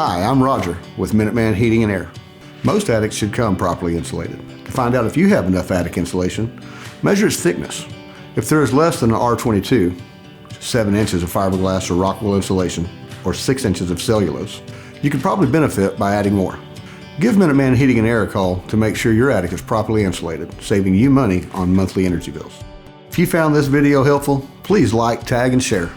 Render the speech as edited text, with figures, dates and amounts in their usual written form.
Hi, I'm Roger with Minuteman Heating and Air. Most attics should come properly insulated. To find out if you have enough attic insulation, measure its thickness. If there is less than an R22, 7 inches of fiberglass or rock wool insulation, or 6 inches of cellulose, you could probably benefit by adding more. Give Minuteman Heating and Air a call to make sure your attic is properly insulated, saving you money on monthly energy bills. If you found this video helpful, please like, tag, and share.